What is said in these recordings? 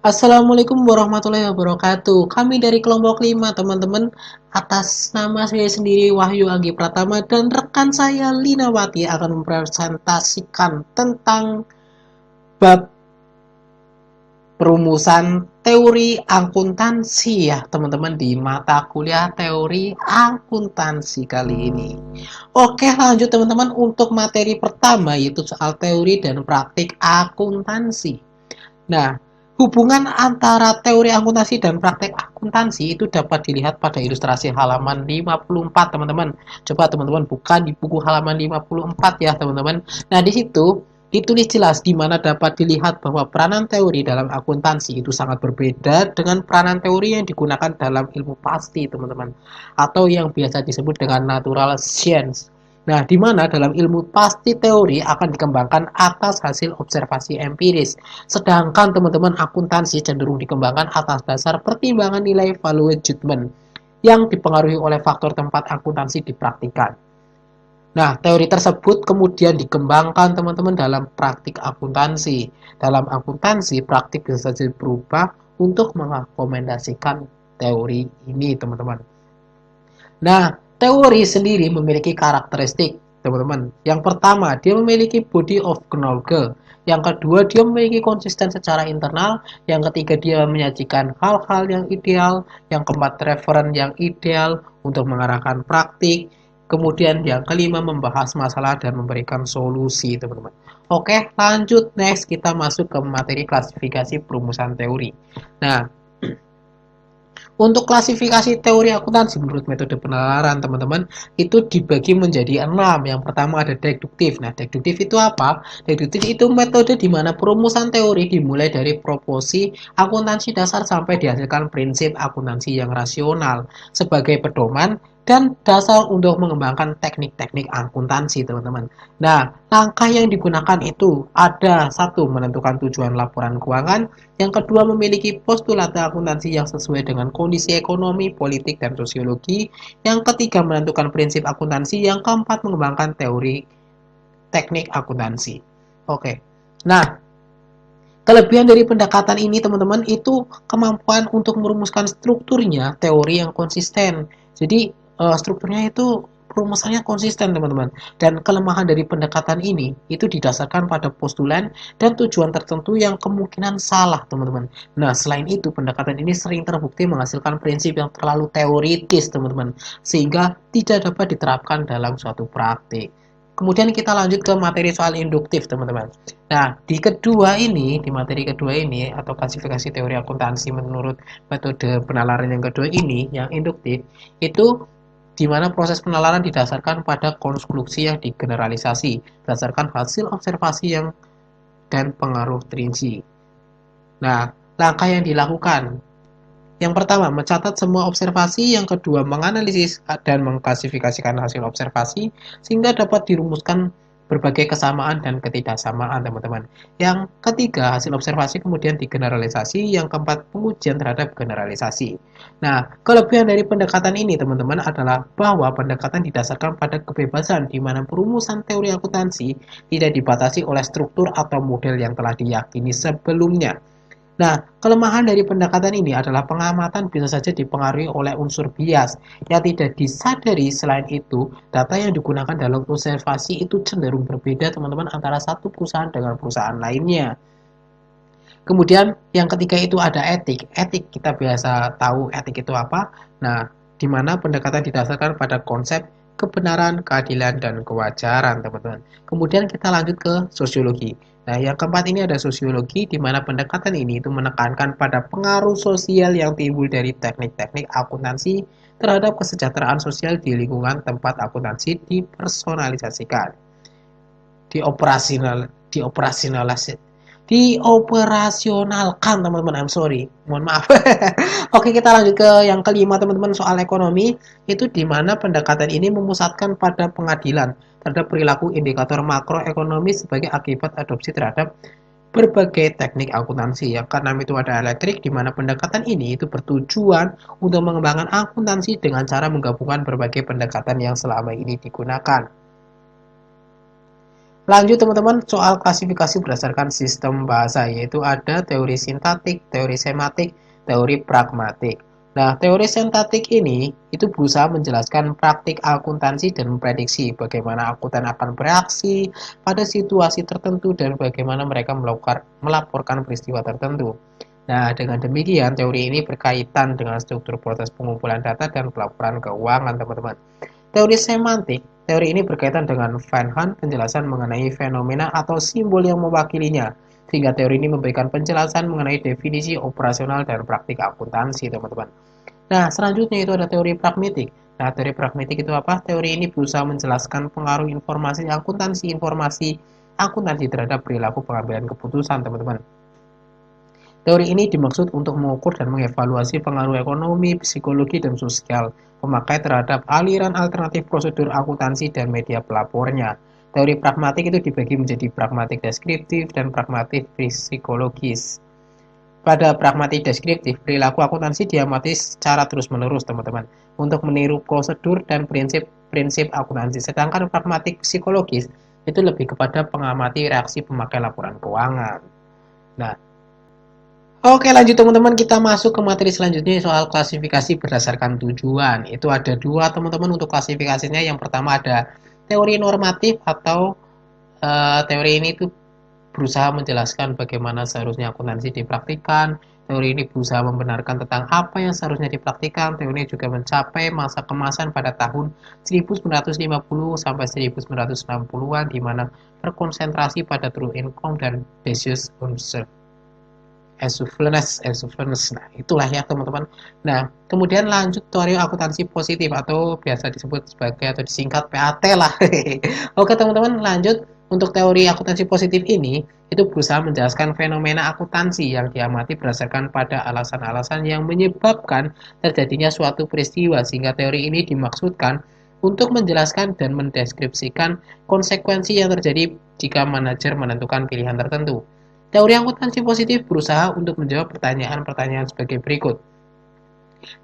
Assalamualaikum warahmatullahi wabarakatuh. Kami dari kelompok 5, teman-teman. Atas nama saya sendiri Wahyu Anggi Pratama dan rekan saya Linawati akan mempresentasikan tentang bab perumusan teori akuntansi ya, teman-teman, di mata kuliah teori akuntansi kali ini. Oke, lanjut teman-teman untuk materi pertama yaitu soal teori dan praktik akuntansi. Nah, hubungan antara teori akuntansi dan praktek akuntansi itu dapat dilihat pada ilustrasi halaman 54, teman-teman. Coba teman-teman buka di buku halaman 54 ya, teman-teman. Nah, di situ ditulis jelas di mana dapat dilihat bahwa peranan teori dalam akuntansi itu sangat berbeda dengan peranan teori yang digunakan dalam ilmu pasti, teman-teman. Atau yang biasa disebut dengan natural science. Nah, di mana dalam ilmu pasti teori akan dikembangkan atas hasil observasi empiris. Sedangkan teman-teman akuntansi cenderung dikembangkan atas dasar pertimbangan nilai value judgment yang dipengaruhi oleh faktor tempat akuntansi dipraktikkan. Nah, teori tersebut kemudian dikembangkan teman-teman dalam praktik akuntansi. Dalam akuntansi, praktik bisa saja berubah untuk mengakomodasikan teori ini, teman-teman. Nah, teori sendiri memiliki karakteristik, teman-teman. Yang pertama, dia memiliki body of knowledge. Yang kedua, dia memiliki konsisten secara internal. Yang ketiga, dia menyajikan hal-hal yang ideal. Yang keempat, reference yang ideal untuk mengarahkan praktik. Kemudian yang kelima, membahas masalah dan memberikan solusi, teman-teman. Oke, lanjut. Next, kita masuk ke materi klasifikasi perumusan teori. Nah, untuk klasifikasi teori akuntansi menurut metode penalaran, teman-teman, itu dibagi menjadi 6. Yang pertama ada deduktif. Nah, deduktif itu apa? Deduktif itu metode di mana perumusan teori dimulai dari proporsi akuntansi dasar sampai dihasilkan prinsip akuntansi yang rasional sebagai pedoman dan dasar untuk mengembangkan teknik-teknik akuntansi, teman-teman. Nah, langkah yang digunakan itu ada: satu, menentukan tujuan laporan keuangan; yang kedua, memiliki postulat akuntansi yang sesuai dengan kondisi ekonomi, politik, dan sosiologi; yang ketiga, menentukan prinsip akuntansi; yang keempat, mengembangkan teori teknik akuntansi. Oke. Nah, kelebihan dari pendekatan ini, teman-teman, itu kemampuan untuk merumuskan strukturnya teori yang konsisten. Jadi, strukturnya itu rumusannya konsisten, teman-teman. Dan kelemahan dari pendekatan ini itu didasarkan pada postulan dan tujuan tertentu yang kemungkinan salah, teman-teman. Nah, selain itu, pendekatan ini sering terbukti menghasilkan prinsip yang terlalu teoritis, teman-teman, sehingga tidak dapat diterapkan dalam suatu praktik. Kemudian kita lanjut ke materi soal induktif, teman-teman. Nah, di materi kedua ini, atau klasifikasi teori akuntansi menurut metode penalaran yang kedua ini, yang induktif, itu di mana proses penalaran didasarkan pada konklusi yang digeneralisasi berdasarkan hasil observasi yang dan pengaruh terinci. Nah, langkah yang dilakukan: yang pertama, mencatat semua observasi; yang kedua, menganalisis dan mengklasifikasikan hasil observasi sehingga dapat dirumuskan berbagai kesamaan dan ketidaksamaan, teman-teman. Yang ketiga, hasil observasi kemudian digeneralisasi; yang keempat, pengujian terhadap generalisasi. Nah, kelebihan dari pendekatan ini, teman-teman, adalah bahwa pendekatan didasarkan pada kebebasan di mana perumusan teori akuntansi tidak dibatasi oleh struktur atau model yang telah diyakini sebelumnya. Nah, kelemahan dari pendekatan ini adalah pengamatan bisa saja dipengaruhi oleh unsur bias yang tidak disadari. Selain itu, data yang digunakan dalam observasi itu cenderung berbeda, teman-teman, antara satu perusahaan dengan perusahaan lainnya. Kemudian yang ketiga itu ada etik. Etik, kita biasa tahu etik itu apa. Nah, di mana pendekatan didasarkan pada konsep kebenaran, keadilan, dan kewajaran, teman-teman. Kemudian kita lanjut ke sosiologi. Nah, yang keempat ini ada sosiologi, di mana pendekatan ini itu menekankan pada pengaruh sosial yang timbul dari teknik-teknik akuntansi terhadap kesejahteraan sosial di lingkungan tempat akuntansi dipersonalisasikan, dioperasionalkan, teman-teman. I'm sorry, mohon maaf. Oke, kita lanjut ke yang kelima, teman-teman, soal ekonomi. Itu di mana pendekatan ini memusatkan pada pengadilan terhadap perilaku indikator makroekonomi sebagai akibat adopsi terhadap berbagai teknik akuntansi. Yang keenam itu ada elektrik, di mana pendekatan ini itu bertujuan untuk mengembangkan akuntansi dengan cara menggabungkan berbagai pendekatan yang selama ini digunakan. Lanjut teman-teman, soal klasifikasi berdasarkan sistem bahasa, yaitu ada teori sintaktik, teori sematik, teori pragmatik. Nah, teori sintaktik ini itu berusaha menjelaskan praktik akuntansi dan memprediksi bagaimana akuntan akan bereaksi pada situasi tertentu dan bagaimana mereka melaporkan peristiwa tertentu. Nah, dengan demikian teori ini berkaitan dengan struktur proses pengumpulan data dan pelaporan keuangan, teman-teman. Teori semantik, teori ini berkaitan dengan Van Han, penjelasan mengenai fenomena atau simbol yang mewakilinya, sehingga teori ini memberikan penjelasan mengenai definisi operasional dan praktik akuntansi, teman-teman. Nah, selanjutnya itu ada teori pragmatik. Nah, teori pragmatik itu apa? Teori ini berusaha menjelaskan pengaruh informasi akuntansi terhadap perilaku pengambilan keputusan, teman-teman. Teori ini dimaksud untuk mengukur dan mengevaluasi pengaruh ekonomi, psikologi, dan sosial pemakai terhadap aliran alternatif prosedur akuntansi dan media pelapornya. Teori pragmatik itu dibagi menjadi pragmatik deskriptif dan pragmatik psikologis. Pada pragmatik deskriptif, perilaku akuntansi diamati secara terus-menerus, teman-teman, untuk meniru prosedur dan prinsip akuntansi. Sedangkan pragmatik psikologis itu lebih kepada mengamati reaksi pemakai laporan keuangan. Nah, oke, lanjut teman-teman, kita masuk ke materi selanjutnya soal klasifikasi berdasarkan tujuan. Itu ada dua teman-teman untuk klasifikasinya. Yang pertama ada teori normatif atau teori ini tuh berusaha menjelaskan bagaimana seharusnya akuntansi dipraktikkan. Teori ini berusaha membenarkan tentang apa yang seharusnya dipraktikkan. Teori ini juga mencapai masa kemasan pada tahun 1950 sampai 1960-an di mana berkonsentrasi pada true income dan basis Esuflenes. Nah, itulah ya teman-teman. Nah, kemudian lanjut teori akuntansi positif atau biasa disebut sebagai atau disingkat PAT lah. Oke teman-teman, lanjut untuk teori akuntansi positif ini itu berusaha menjelaskan fenomena akuntansi yang diamati berdasarkan pada alasan-alasan yang menyebabkan terjadinya suatu peristiwa, sehingga teori ini dimaksudkan untuk menjelaskan dan mendeskripsikan konsekuensi yang terjadi jika manajer menentukan pilihan tertentu. Teori akuntansi positif berusaha untuk menjawab pertanyaan-pertanyaan sebagai berikut.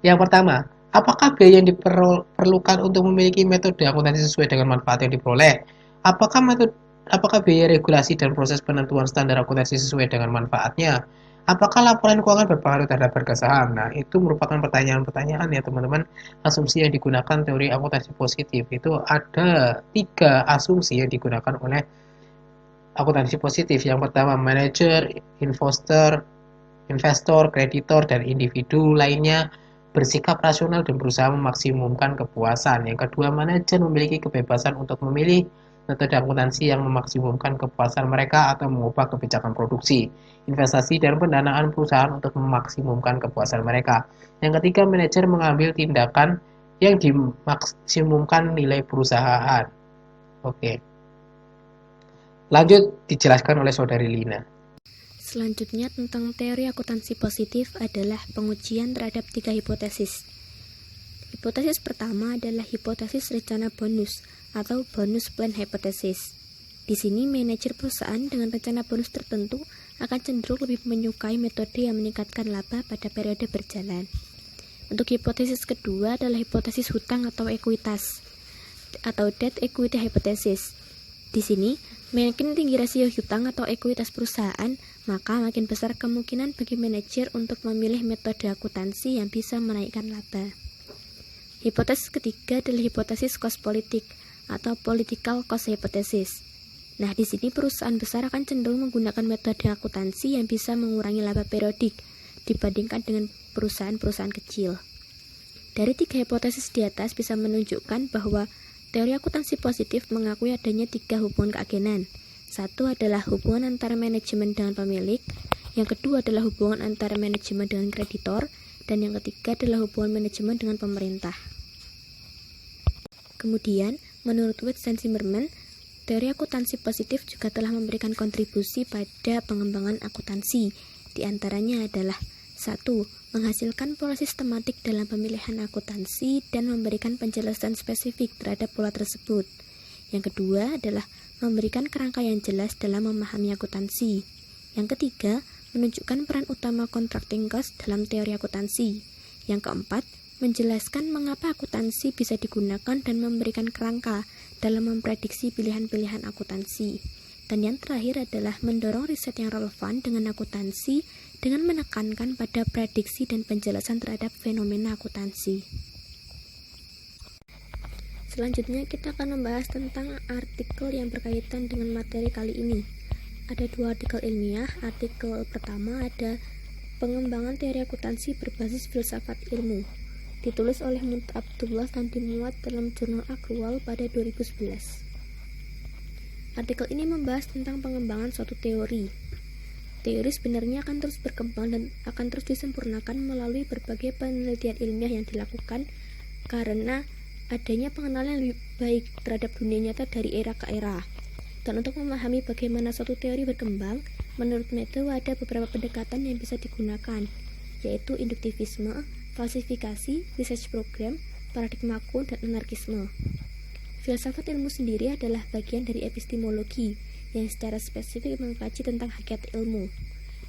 Yang pertama, apakah biaya yang diperlukan untuk memiliki metode akuntansi sesuai dengan manfaat yang diperoleh? Apakah biaya regulasi dan proses penentuan standar akuntansi sesuai dengan manfaatnya? Apakah laporan keuangan berpengaruh terhadap harga saham? Nah, itu merupakan pertanyaan-pertanyaan ya teman-teman. Asumsi yang digunakan teori akuntansi positif itu ada 3 asumsi yang digunakan oleh akuntansi positif. Yang pertama, manajer, investor, kreditor, dan individu lainnya bersikap rasional dan berusaha memaksimumkan kepuasan. Yang kedua, manajer memiliki kebebasan untuk memilih metode akuntansi yang memaksimumkan kepuasan mereka atau mengubah kebijakan produksi, investasi, dan pendanaan perusahaan untuk memaksimumkan kepuasan mereka. Yang ketiga, manajer mengambil tindakan yang dimaksimumkan nilai perusahaan. Oke. Lanjut dijelaskan oleh Saudari Lina. Selanjutnya tentang teori akuntansi positif adalah pengujian terhadap 3 hipotesis. Hipotesis pertama adalah hipotesis rencana bonus atau bonus plan hypothesis. Di sini manajer perusahaan dengan rencana bonus tertentu akan cenderung lebih menyukai metode yang meningkatkan laba pada periode berjalan. Untuk hipotesis kedua adalah hipotesis hutang atau ekuitas atau debt equity hypothesis. Di sini, makin tinggi rasio hutang atau ekuitas perusahaan, maka makin besar kemungkinan bagi manajer untuk memilih metode akuntansi yang bisa menaikkan laba. Hipotesis ketiga adalah hipotesis cost politik atau political cost hypothesis. Nah, di sini perusahaan besar akan cenderung menggunakan metode akuntansi yang bisa mengurangi laba periodik dibandingkan dengan perusahaan-perusahaan kecil. Dari 3 hipotesis di atas bisa menunjukkan bahwa teori akuntansi positif mengakui adanya 3 hubungan keagenan. Satu adalah hubungan antara manajemen dengan pemilik, yang kedua adalah hubungan antara manajemen dengan kreditor, dan yang ketiga adalah hubungan manajemen dengan pemerintah. Kemudian, menurut Witts dan Zimmerman, teori akuntansi positif juga telah memberikan kontribusi pada pengembangan akuntansi. Di antaranya adalah 1. Menghasilkan pola sistematik dalam pemilihan akuntansi dan memberikan penjelasan spesifik terhadap pola tersebut. Yang kedua adalah memberikan kerangka yang jelas dalam memahami akuntansi. Yang ketiga, menunjukkan peran utama contracting cost dalam teori akuntansi. Yang keempat, menjelaskan mengapa akuntansi bisa digunakan dan memberikan kerangka dalam memprediksi pilihan-pilihan akuntansi. Dan yang terakhir adalah mendorong riset yang relevan dengan akuntansi dengan menekankan pada prediksi dan penjelasan terhadap fenomena akuntansi. Selanjutnya kita akan membahas tentang artikel yang berkaitan dengan materi kali ini. Ada 2 artikel ilmiah. Artikel pertama ada pengembangan teori akuntansi berbasis filsafat ilmu, ditulis oleh Munt Abdullah dan dimuat dalam jurnal Akrual pada 2011. Artikel ini membahas tentang pengembangan suatu teori. Teori sebenarnya akan terus berkembang dan akan terus disempurnakan melalui berbagai penelitian ilmiah yang dilakukan karena adanya pengenalan yang lebih baik terhadap dunia nyata dari era ke era. Dan untuk memahami bagaimana suatu teori berkembang, menurut Meadow ada beberapa pendekatan yang bisa digunakan, yaitu induktivisme, falsifikasi, research program, paradigma kun, dan anarkisme. Filsafat ilmu sendiri adalah bagian dari epistemologi yang secara spesifik mengkaji tentang hakikat ilmu.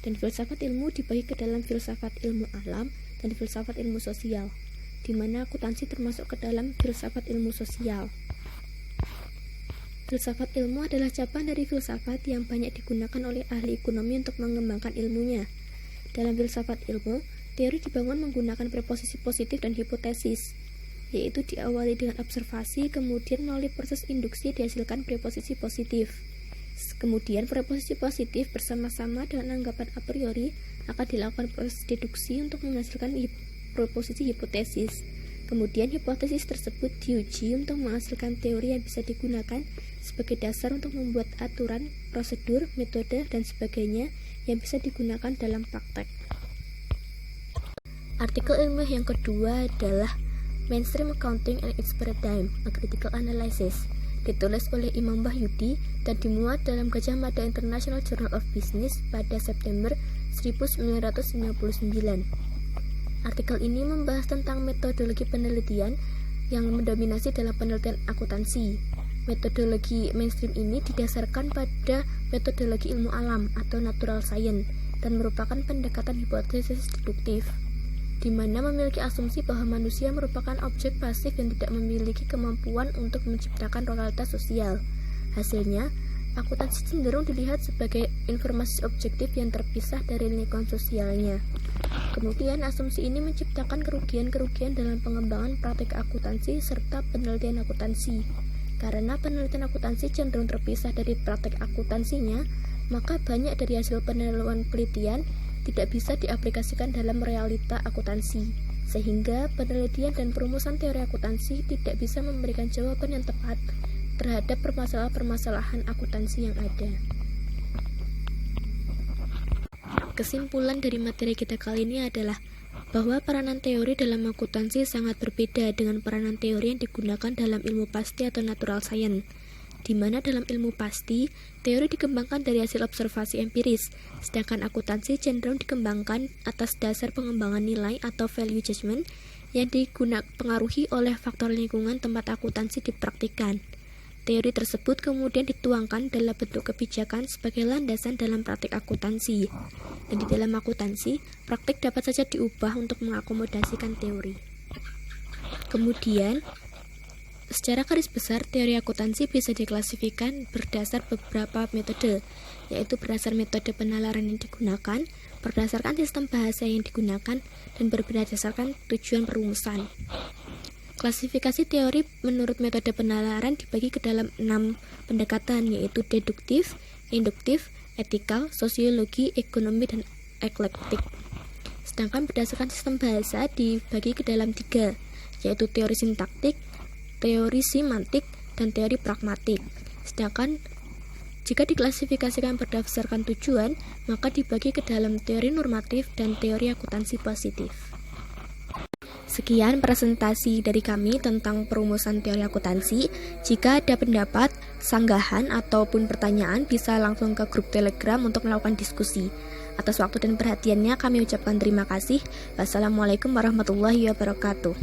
Dan filsafat ilmu dibagi ke dalam filsafat ilmu alam dan filsafat ilmu sosial, di mana akuntansi termasuk ke dalam filsafat ilmu sosial. Filsafat ilmu adalah cabang dari filsafat yang banyak digunakan oleh ahli ekonomi untuk mengembangkan ilmunya. Dalam filsafat ilmu, teori dibangun menggunakan preposisi positif dan hipotesis, yaitu diawali dengan observasi, kemudian melalui proses induksi dihasilkan preposisi positif. Kemudian preposisi positif bersama-sama dengan anggapan a priori akan dilakukan proses deduksi untuk menghasilkan preposisi hipotesis. Kemudian hipotesis tersebut diuji untuk menghasilkan teori yang bisa digunakan sebagai dasar untuk membuat aturan, prosedur, metode, dan sebagainya yang bisa digunakan dalam praktek. Artikel ilmiah yang kedua adalah Mainstream Accounting and its Paradigm, A Critical Analysis, ditulis oleh Imam Wahyudi dan dimuat dalam Gajah Mada International Journal of Business pada September 1999. Artikel ini membahas tentang metodologi penelitian yang mendominasi dalam penelitian akuntansi. Metodologi mainstream ini didasarkan pada metodologi ilmu alam atau natural science dan merupakan pendekatan hipotesis deduktif, di mana memiliki asumsi bahwa manusia merupakan objek pasif yang tidak memiliki kemampuan untuk menciptakan realitas sosial. Hasilnya, akuntansi cenderung dilihat sebagai informasi objektif yang terpisah dari lingkungan sosialnya. Kemudian, asumsi ini menciptakan kerugian-kerugian dalam pengembangan praktik akuntansi serta penelitian akuntansi. Karena penelitian akuntansi cenderung terpisah dari praktik akuntansinya, maka banyak dari hasil penelitian tidak bisa diaplikasikan dalam realita akuntansi, sehingga penelitian dan perumusan teori akuntansi tidak bisa memberikan jawaban yang tepat terhadap permasalahan-permasalahan akuntansi yang ada. Kesimpulan dari materi kita kali ini adalah bahwa peranan teori dalam akuntansi sangat berbeda dengan peranan teori yang digunakan dalam ilmu pasti atau natural science, di mana dalam ilmu pasti, teori dikembangkan dari hasil observasi empiris, sedangkan akuntansi cenderung dikembangkan atas dasar pengembangan nilai atau value judgment yang dipengaruhi oleh faktor lingkungan tempat akuntansi dipraktikkan. Teori tersebut kemudian dituangkan dalam bentuk kebijakan sebagai landasan dalam praktik akuntansi. Dan di dalam akuntansi, praktik dapat saja diubah untuk mengakomodasikan teori. Kemudian, secara garis besar, teori akuntansi bisa diklasifikasikan berdasar beberapa metode, yaitu berdasar metode penalaran yang digunakan, berdasarkan sistem bahasa yang digunakan, dan berdasarkan tujuan perumusan. Klasifikasi teori menurut metode penalaran dibagi ke dalam 6 pendekatan, yaitu deduktif, induktif, etikal, sosiologi, ekonomi, dan eklektik. Sedangkan berdasarkan sistem bahasa dibagi ke dalam 3, yaitu teori sintaktik, teori semantik, dan teori pragmatik. Sedangkan jika diklasifikasikan berdasarkan tujuan, maka dibagi ke dalam teori normatif dan teori akuntansi positif. Sekian presentasi dari kami tentang perumusan teori akuntansi. Jika ada pendapat, sanggahan, ataupun pertanyaan, bisa langsung ke grup Telegram untuk melakukan diskusi. Atas waktu dan perhatiannya kami ucapkan terima kasih. Wassalamualaikum warahmatullahi wabarakatuh.